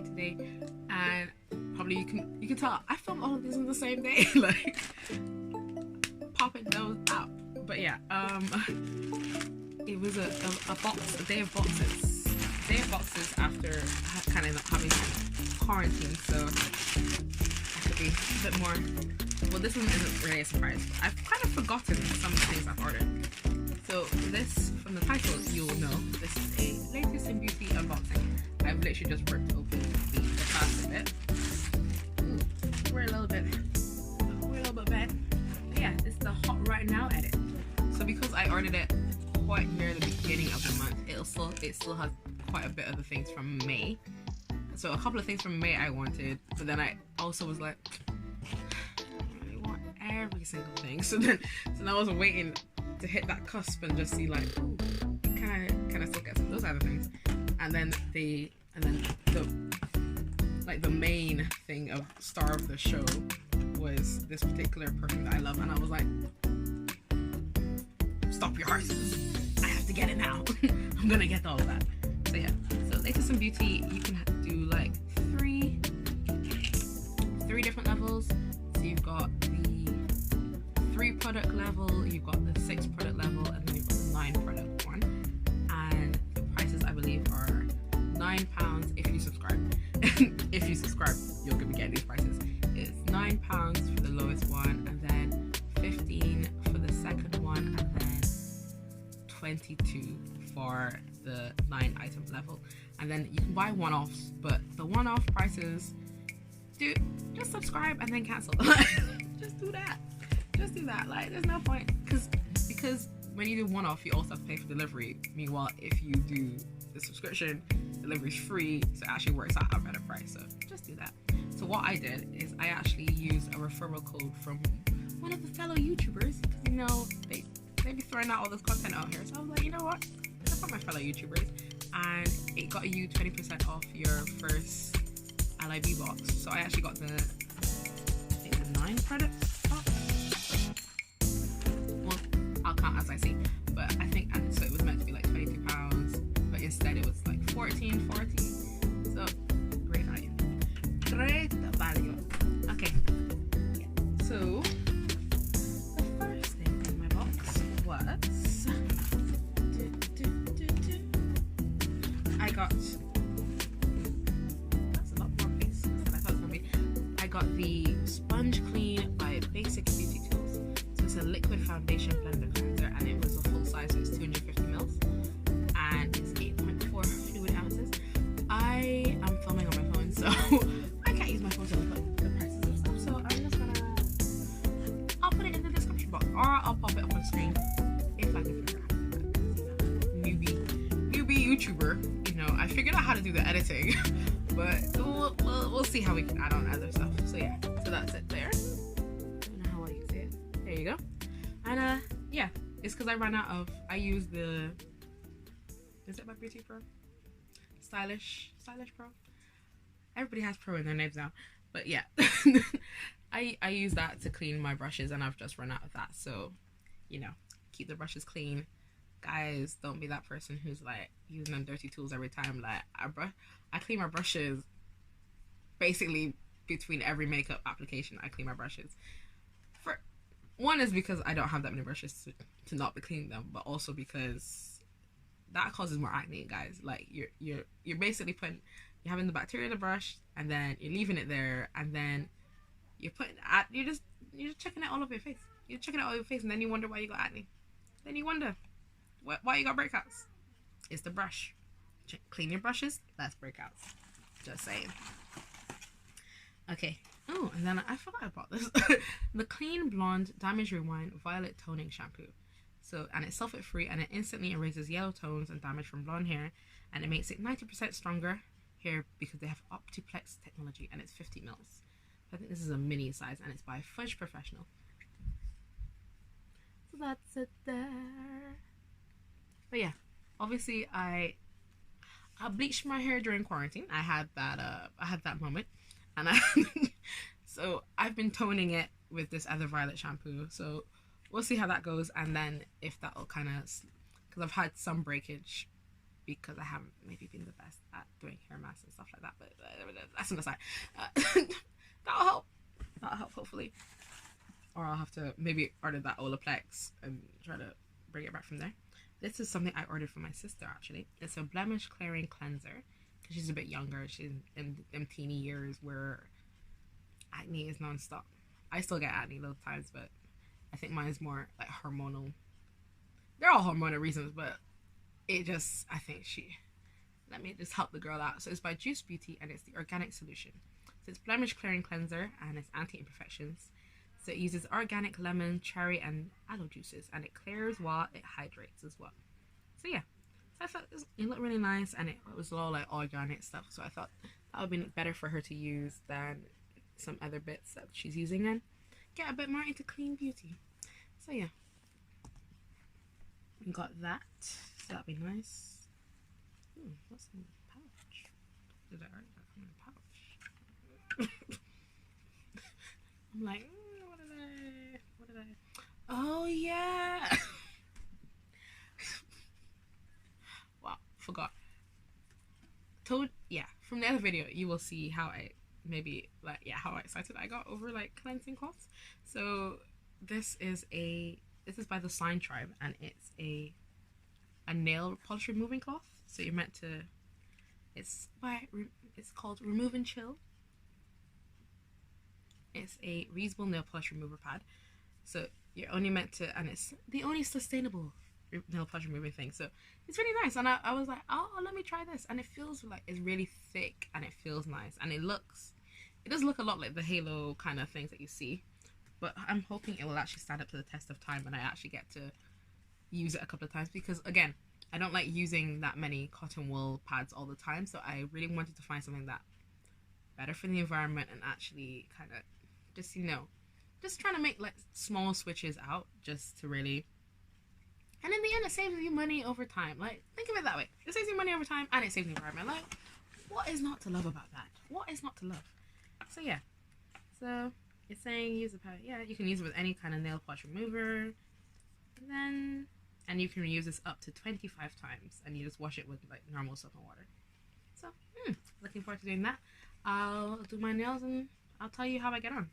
today, and probably you can tell I filmed all of these in the same day, like popping those out. But yeah, it was a day of boxes after kind of having quarantine, so I should be a bit more. Well, this one isn't really a surprise. I've kind of forgotten some of the things I've ordered. So this, from the title, you'll know this is a latest in beauty unboxing. I've literally just ripped open the plastic bit. Ooh, we're a little bit bad. But yeah, it's the hot right now edit. So because I ordered it quite near the beginning of the month, it still has quite a bit of the things from May. So a couple of things from May I wanted, but then I also was like, I really want every single thing. So I was waiting to hit that cusp and just see like, ooh, can I still get some of those other things? And then the main thing of star of the show was this particular perfume that I love, and I was like, stop your horses, I have to get it now. I'm gonna get all of that. So yeah, so latest in beauty, you can do like three different levels. So you've got the 3 product level, you've got the 6 product level, and then you've got the 9 product one. And the prices, I believe, are £9 if you subscribe. If you subscribe, you're gonna get these prices. It's £9 for the lowest one, and then 15 for the second one, and then 22 for the 9 item level. And then you can buy one-offs, but the one-off prices, dude, just subscribe and then cancel. Just do that. Like, there's no point, because when you do one-off, you also have to pay for delivery. Meanwhile, if you do the subscription, delivery's free, so it actually works out at a better price. So just do that. So what I did is I actually used a referral code from one of the fellow YouTubers, because you know they be throwing out all this content out here. So I was like, you know what? That's for my fellow YouTubers, and it got you 20% off your first LIB box. So I actually got the 9 products box. Well, I'll count as I see, but I think so. It was meant to be like £22, but instead it was like $14.40. So great value. Okay. Yeah. So the first thing in my box was I got. That's a lot more face than I thought it was gonna be. I got the Sponge Clean by Basic Beauty Tools. So it's a liquid foundation blender cleanser, and it was a full size, so it's 250 mils, and it's 8.4 fluid ounces. I am filming on my phone, so I can't use my phone to look at the prices and stuff. So I'm just gonna, I'll put it in the description box, or I'll pop it up on screen if I can figure it out. Newbie YouTuber, you know, I figured out how to do the editing, but we'll see how we can add on other stuff. So yeah, so that's it there. I don't know how well you see it. There you go. And yeah, it's because I ran out of. I use the. Is it my Beauty Pro? Stylish Pro. Everybody has Pro in their names now, but yeah, I use that to clean my brushes, and I've just run out of that. So, you know, keep the brushes clean, guys. Don't be that person who's like using them dirty tools every time. Like I clean my brushes basically between every makeup application. I clean my brushes. For one is because I don't have that many brushes to not be cleaning them, but also because that causes more acne, guys. Like you're basically you're having the bacteria in the brush, and then you're leaving it there, and then you're just checking it all over your face. You're checking it all over your face, and then you wonder why you got acne. Then you wonder why you got breakouts. It's the brush. Clean your brushes, less breakouts. Just saying. Okay. Oh, and then I forgot I bought this. The Clean Blonde Damage Rewind Violet Toning Shampoo. So, and it's sulfate free, and it instantly erases yellow tones and damage from blonde hair, and it makes it 90% stronger hair because they have Optiplex technology, and it's 50 mils. I think this is a mini size, and it's by Fudge Professional. So that's it there. But yeah, obviously I bleached my hair during quarantine. I had that moment, and so I've been toning it with this other violet shampoo. So we'll see how that goes, and then if that'll kind of, because I've had some breakage because I haven't maybe been the best at doing hair masks and stuff like that. But that's an aside. That'll help. That'll help hopefully. Or I'll have to maybe order that Olaplex and try to bring it back from there. This is something I ordered for my sister actually. It's a Blemish clearing cleanser because she's a bit younger. She's in them teeny years where acne is non-stop. I still get acne those times, but I think mine is more like hormonal. They're all hormonal reasons, but it just, I think let me just help the girl out. So it's by Juice Beauty and it's the organic solution. So it's Blemish clearing cleanser and it's anti-imperfections. So it uses organic lemon, cherry and aloe juices and it clears while it hydrates as well. So yeah, so I thought it looked really nice and it was all like organic stuff. So I thought that would be better for her to use than some other bits that she's using and get a bit more into clean beauty. So yeah, we got that. So that'd be nice. Ooh, what's in the pouch? Did I already got in the pouch? I'm like, what did I? Oh yeah. Wow, forgot. Yeah, from the other video you will see how I how excited I got over like cleansing cloths. So this is by the Sign Tribe and it's a nail polish removing cloth. So you're meant to, it's called Remove and Chill. It's a reusable nail polish remover pad. So you're only meant to, and it's the only sustainable nail polish removing thing. So it's really nice. And I was like, oh, let me try this. And it feels like it's really thick and it feels nice. And it does look a lot like the halo kind of things that you see. But I'm hoping it will actually stand up to the test of time and I actually get to use it a couple of times, because again, I don't like using that many cotton wool pads all the time. So I really wanted to find something that better for the environment and actually kind of just, just trying to make like small switches out just to really, and in the end it saves you money over time. Like, think of it that way. It saves you money over time and it saves the environment. Like, what is not to love about that? What is not to love? So yeah, so it's saying use the pad. Yeah, you can use it with any kind of nail polish remover, and you can reuse this up to 25 times and you just wash it with like normal soap and water. So looking forward to doing that. I'll do my nails and I'll tell you how I get on.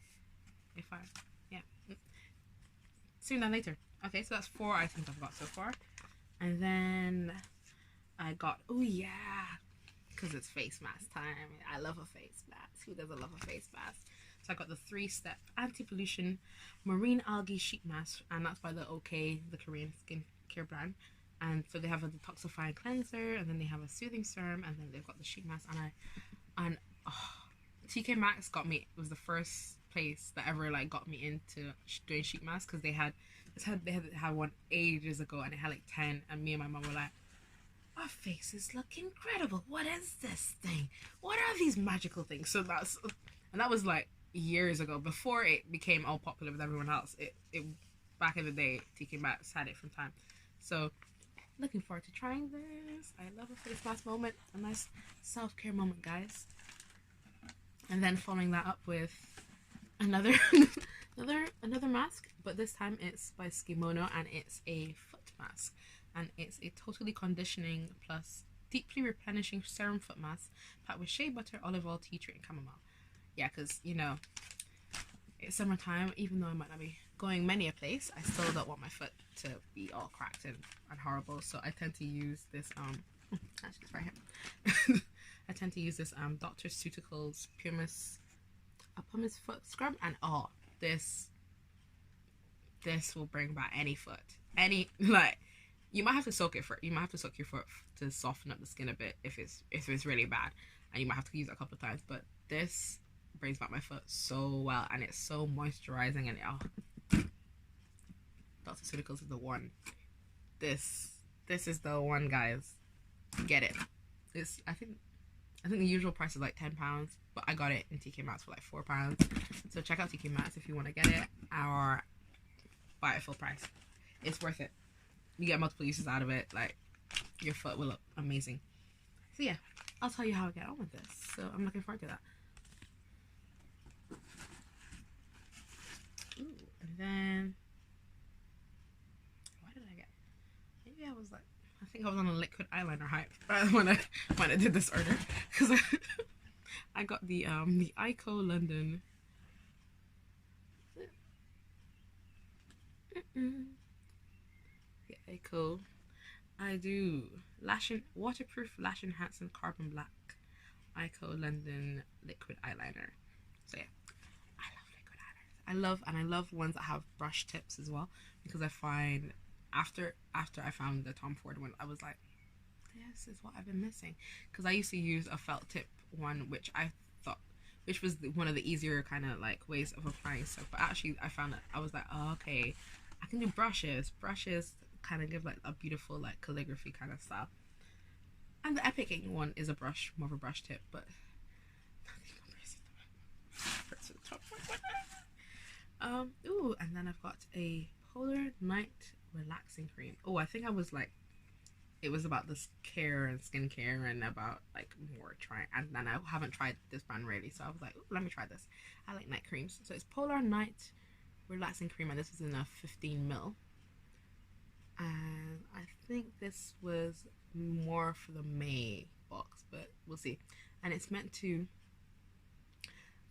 Sooner than later. Okay, so that's 4 items I've got so far. And then I got, oh yeah, because it's face mask time. I love a face mask. Who doesn't love a face mask? So I got the 3-step anti-pollution marine algae sheet mask, and that's by the OK, the Korean skincare brand. And so they have a detoxifying cleanser, and then they have a soothing serum, and then they've got the sheet mask. And TK Maxx was the first place that ever like got me into doing sheet masks, because they had one ages ago and it had like 10, and me and my mom were like, our faces look incredible. What is this thing? What are these magical things? So that was like years ago, before it became all popular with everyone else. It back in the day, TK Maxx had it from time. So looking forward to trying this. I love a face mask moment, a nice self-care moment, guys. And then following that up with another mask, but this time it's by Skimono and it's a foot mask, and it's a totally conditioning plus deeply replenishing serum foot mask packed with shea butter, olive oil, tea tree and chamomile. Yeah, because it's summertime. Even though I might not be going many a place, I still don't want my foot to be all cracked and horrible. So I tend to use this actually it's right here. I tend to use this Dr. Suticals Pumice foot scrub, and this will bring back any foot. You might have to soak your foot to soften up the skin a bit if it's really bad, and you might have to use it a couple of times. But this brings back my foot so well, and it's so moisturizing, and Dr. Suticals is the one. This is the one, guys. Get it. I think the usual price is like £10, but I got it in TK Maxx for like £4. So check out TK Maxx if you want to get it, or buy it full price. It's worth it. You get multiple uses out of it. Like, your foot will look amazing. So yeah, I'll tell you how I get on with this. So I'm looking forward to that. Ooh, and then what did I get? Maybe I was like, I think I was on a liquid eyeliner hype when I did this order, because I got the Ico London. The Ico. I do waterproof lash enhancing carbon black Ico London liquid eyeliner. So yeah, I love liquid eyeliners. I love ones that have brush tips as well, because I find after I found the Tom Ford one, I was like, this is what I've been missing, because I used to use a felt tip one, which I thought was one of the easier kind of like ways of applying stuff, but actually I found that I was like, oh, okay, I can do brushes kind of give like a beautiful like calligraphy kind of style, and the Epic Ink one is more of a brush tip, but nothing compares to the Tom Ford one. Ooh, and then I've got a Polar Night relaxing cream. Oh, I think I was like, it was about this care and skincare and about like more trying, and then I haven't tried this brand really, so I was like, let me try this. I like night creams, so it's Polar Night relaxing cream, and this is in a 15ml, and I think this was more for the May box, but we'll see. And it's meant to,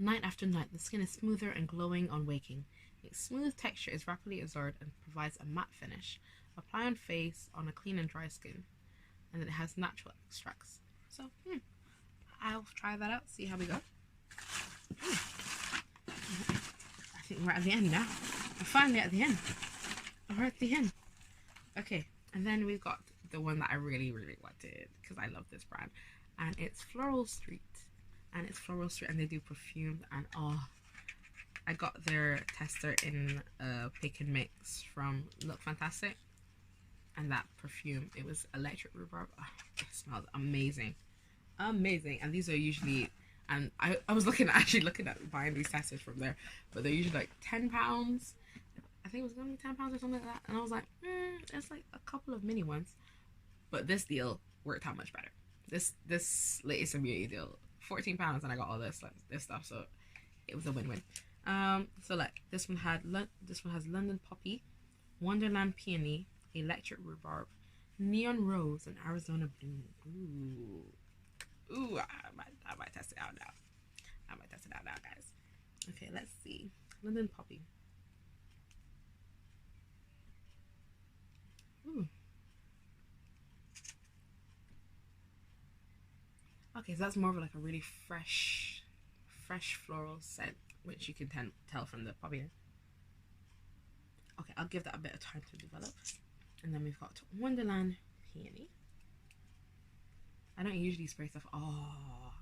night after night, the skin is smoother and glowing on waking. Its smooth texture is rapidly absorbed and provides a matte finish. Apply on face on a clean and dry skin, and then it has natural extracts. So I'll try that out, see how we go. I think we're at the end now. We're finally at the end. We're at the end. Okay, and then we've got the one that I really wanted, because I love this brand, and it's Floral Street. And they do perfume, and oh, I got their tester in a pick and mix from Look Fantastic, and that perfume, it was electric rhubarb. Oh, it smells amazing, and these are usually, and I was actually looking at buying these testers from there, but they're usually like £10. I think it was gonna be £10 or something like that, and I was like, it's like a couple of mini ones, but this deal worked out much better. This latest immunity deal, £14, and I got all this stuff, so it was a win-win. So like this one has London Poppy, Wonderland Peony, Electric Rhubarb, Neon Rose, and Arizona Bloom. Ooh, I might test it out now. Guys. Okay, let's see. London Poppy. Ooh. Okay, so that's more of like a really fresh floral scent, which you can tell from the poppy. Okay, I'll give that a bit of time to develop. And then we've got Wonderland Peony. I don't usually spray stuff. Oh,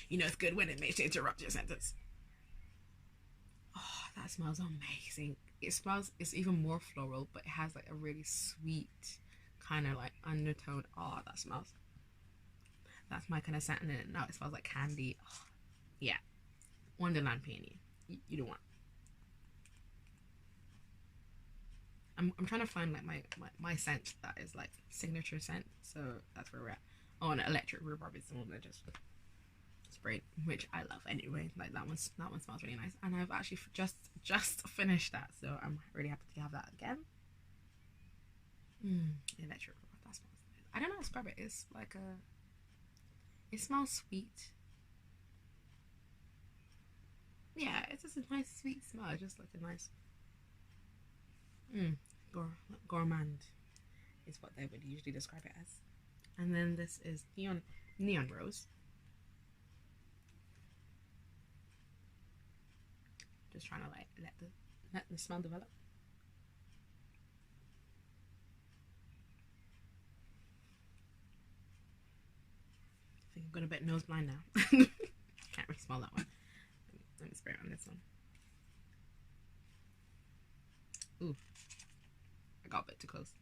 you know it's good when it makes you interrupt your sentence. Oh, that smells amazing. It's even more floral, but it has like a really sweet kind of like undertone. Oh, that's my kind of scent, and then now it smells like candy. Oh, yeah, Wonderland Peony. You don't want. I'm trying to find like my scent that is like signature scent, so that's where we're at. Oh, and Electric Rhubarb is the one that just sprayed, which I love anyway. Like that one smells really nice, and I've actually just finished that, so I'm really happy to have that again. Electric Rhubarb, that smells nice. I don't know how to describe it. It's like it smells sweet. Yeah, it's just a nice sweet smell. It's just like a nice gourmand is what they would usually describe it as. And then this is Neon Rose. Just trying to like let the smell develop. I think I'm going a bit nose blind now. Can't really smell that one. Let me spray it on this one. Ooh, I got a bit too close.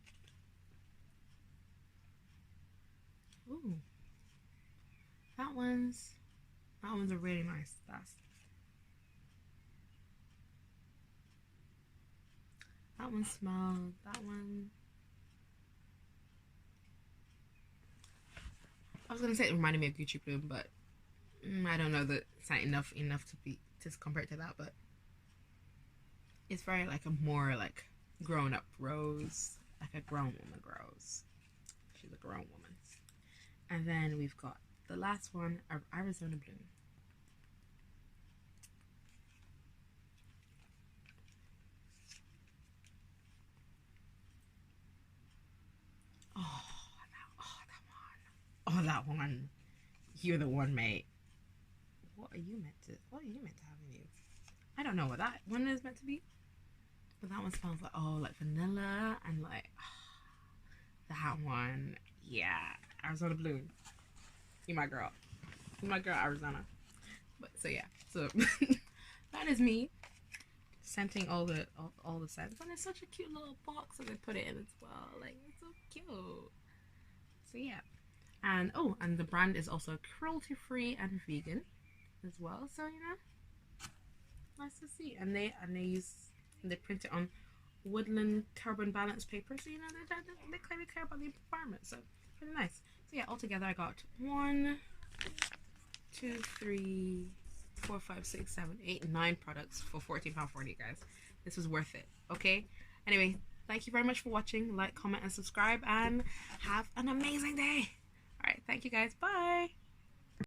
Ooh, that one's a really nice. That one smells. That one. I was gonna say it reminded me of Gucci Bloom, but I don't know that it's not enough to compare it to that. But it's very like a more like grown up rose, like a grown woman rose. grown woman. And then we've got the last one, Arizona Bloom. Oh, that one. You're the one, mate. What are you meant to have in you? I don't know what that one is meant to be. But that one smells like, like vanilla and like, that one. Yeah. Arizona Bloom. You my girl. You my girl, Arizona. But so yeah. So that is me scenting all the scents. And it's such a cute little box that they put it in as well. Like, it's so cute. So yeah. And and the brand is also cruelty free and vegan as well. So nice to see. And they print it on woodland carbon balance paper. So they clearly care about the environment. So pretty nice. So yeah, altogether I got 1, 2, 3, 4, 5, 6, 7, 8, 9 products for £14.40, guys. This was worth it. Okay. Anyway, thank you very much for watching. Like, comment, and subscribe, and have an amazing day. All right, thank you guys. Bye.